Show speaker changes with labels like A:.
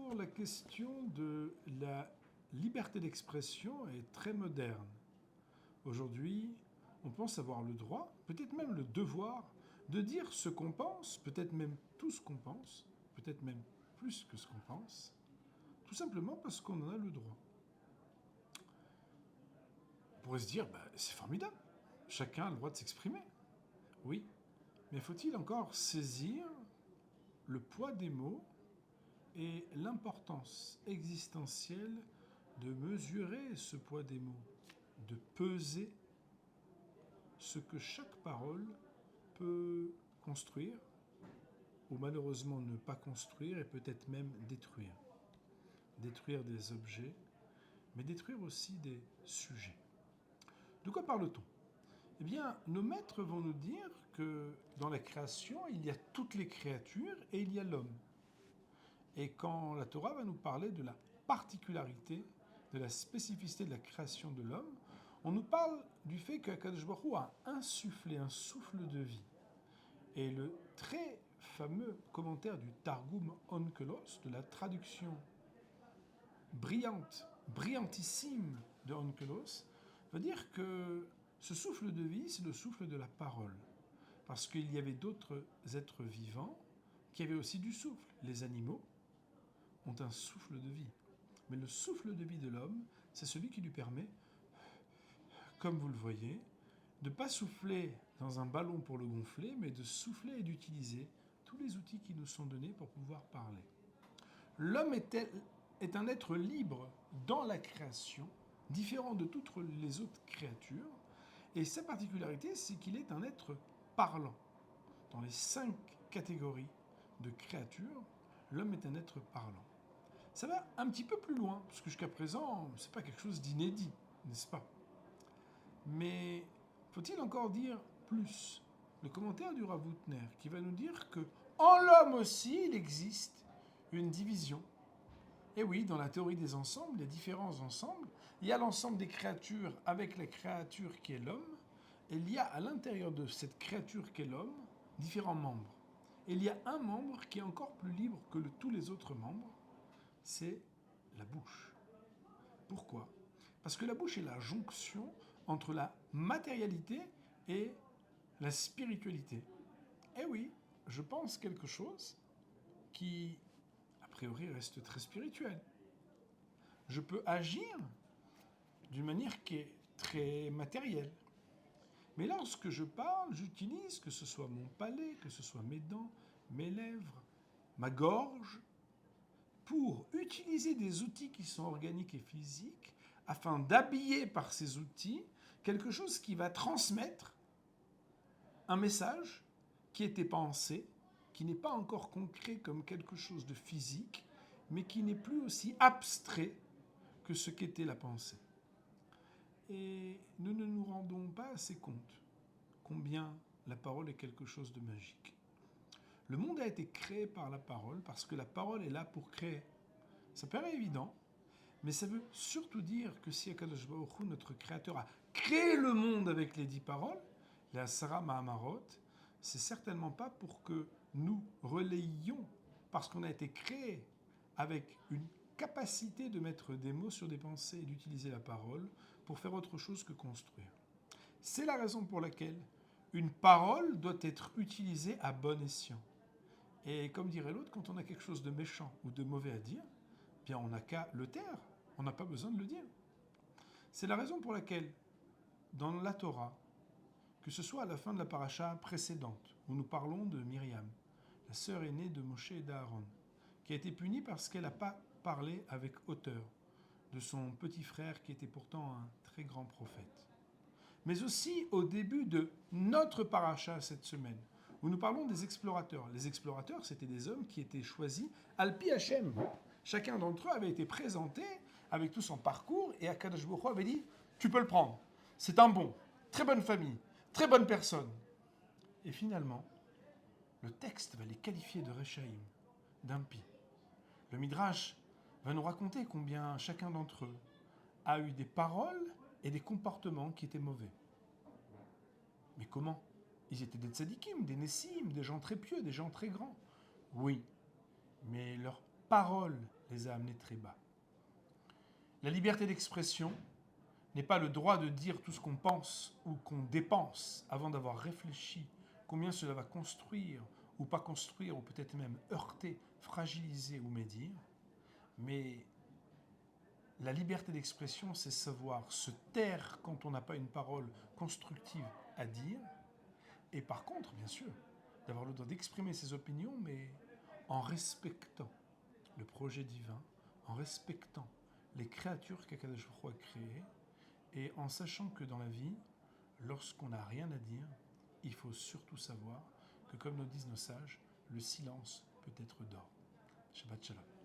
A: jours, la question de la liberté d'expression est très moderne. Aujourd'hui, on pense avoir le droit, peut-être même le devoir, de dire ce qu'on pense, peut-être même tout ce qu'on pense, peut-être même plus que ce qu'on pense, tout simplement parce qu'on en a le droit. On pourrait se dire, c'est formidable, chacun a le droit de s'exprimer. Oui, mais faut-il encore saisir le poids des mots et l'importance existentielle de mesurer ce poids des mots, de peser ce que chaque parole peut construire, ou malheureusement ne pas construire et peut-être même détruire. Détruire des objets, mais détruire aussi des sujets. De quoi parle-t-on ? Eh bien, nos maîtres vont nous dire que dans la création, il y a toutes les créatures et il y a l'homme. Et quand la Torah va nous parler de la particularité, de la spécificité de la création de l'homme, on nous parle du fait qu'Akadosh Baruch Hu a insufflé un souffle de vie. Et le très fameux commentaire du Targum Onkelos, de la traduction brillantissime de Onkelos, va dire que ce souffle de vie, c'est le souffle de la parole. Parce qu'il y avait d'autres êtres vivants qui avaient aussi du souffle. Les animaux ont un souffle de vie. Mais le souffle de vie de l'homme, c'est celui qui lui permet, comme vous le voyez, de ne pas souffler dans un ballon pour le gonfler, mais de souffler et d'utiliser tous les outils qui nous sont donnés pour pouvoir parler. L'homme est un être libre dans la création, différent de toutes les autres créatures, et sa particularité, c'est qu'il est un être parlant. Dans les 5 catégories de créatures, l'homme est un être parlant. Ça va un petit peu plus loin, parce que jusqu'à présent, ce n'est pas quelque chose d'inédit, n'est-ce pas ? Mais faut-il encore dire plus ? Le commentaire du Rav Woutner qui va nous dire que en l'homme aussi, il existe une division. Et oui, dans la théorie des ensembles, les différents ensembles, il y a l'ensemble des créatures avec la créature qui est l'homme, et il y a à l'intérieur de cette créature qui est l'homme, différents membres. Et il y a un membre qui est encore plus libre que tous les autres membres, c'est la bouche. Pourquoi ? Parce que la bouche est la jonction entre la matérialité et la spiritualité. Eh oui, je pense quelque chose qui, a priori, reste très spirituel. Je peux agir d'une manière qui est très matérielle. Mais lorsque je parle, j'utilise, que ce soit mon palais, que ce soit mes dents, mes lèvres, ma gorge, pour utiliser des outils qui sont organiques et physiques, afin d'habiller par ces outils quelque chose qui va transmettre un message qui était pensé, qui n'est pas encore concret comme quelque chose de physique, mais qui n'est plus aussi abstrait que ce qu'était la pensée. Et nous ne nous rendons pas assez compte combien la parole est quelque chose de magique. Le monde a été créé par la parole parce que la parole est là pour créer. Ça paraît évident, mais ça veut surtout dire que si Akadosh Baruch Hu, notre créateur, a créé le monde avec les 10 paroles, les Asara Mahamarot, c'est certainement pas pour que nous relayions, parce qu'on a été créé avec une capacité de mettre des mots sur des pensées et d'utiliser la parole pour faire autre chose que construire. C'est la raison pour laquelle une parole doit être utilisée à bon escient. Et comme dirait l'autre, quand on a quelque chose de méchant ou de mauvais à dire, bien on n'a qu'à le taire, on n'a pas besoin de le dire. C'est la raison pour laquelle, dans la Torah, que ce soit à la fin de la paracha précédente, où nous parlons de Myriam, la sœur aînée de Moshe et d'Aaron, qui a été punie parce qu'elle n'a pas parlé avec hauteur de son petit frère qui était pourtant un très grand prophète. Mais aussi au début de notre paracha cette semaine, où nous parlons des explorateurs. Les explorateurs, c'était des hommes qui étaient choisis Alpi Hashem. Chacun d'entre eux avait été présenté avec tout son parcours et Akadosh Baruch Hu avait dit « Tu peux le prendre, c'est un bon, très bonne famille, très bonne personne. » Et finalement, le texte va les qualifier de Rechaïm, d'impies. Le Midrash va nous raconter combien chacun d'entre eux a eu des paroles et des comportements qui étaient mauvais. Mais comment ? Ils étaient des tzadikim, des nessim, des gens très pieux, des gens très grands. Oui, mais leurs paroles les a amenés très bas. La liberté d'expression n'est pas le droit de dire tout ce qu'on pense ou qu'on dépense avant d'avoir réfléchi combien cela va construire ou pas construire, ou peut-être même heurter, fragiliser ou médire. Mais la liberté d'expression, c'est savoir se taire quand on n'a pas une parole constructive à dire. Et par contre, bien sûr, d'avoir le droit d'exprimer ses opinions, mais en respectant le projet divin, en respectant les créatures qu'Akadosh Baruch Hu a créées, et en sachant que dans la vie, lorsqu'on n'a rien à dire, il faut surtout savoir que, comme nous disent nos sages, le silence peut être d'or. Shabbat Shalom.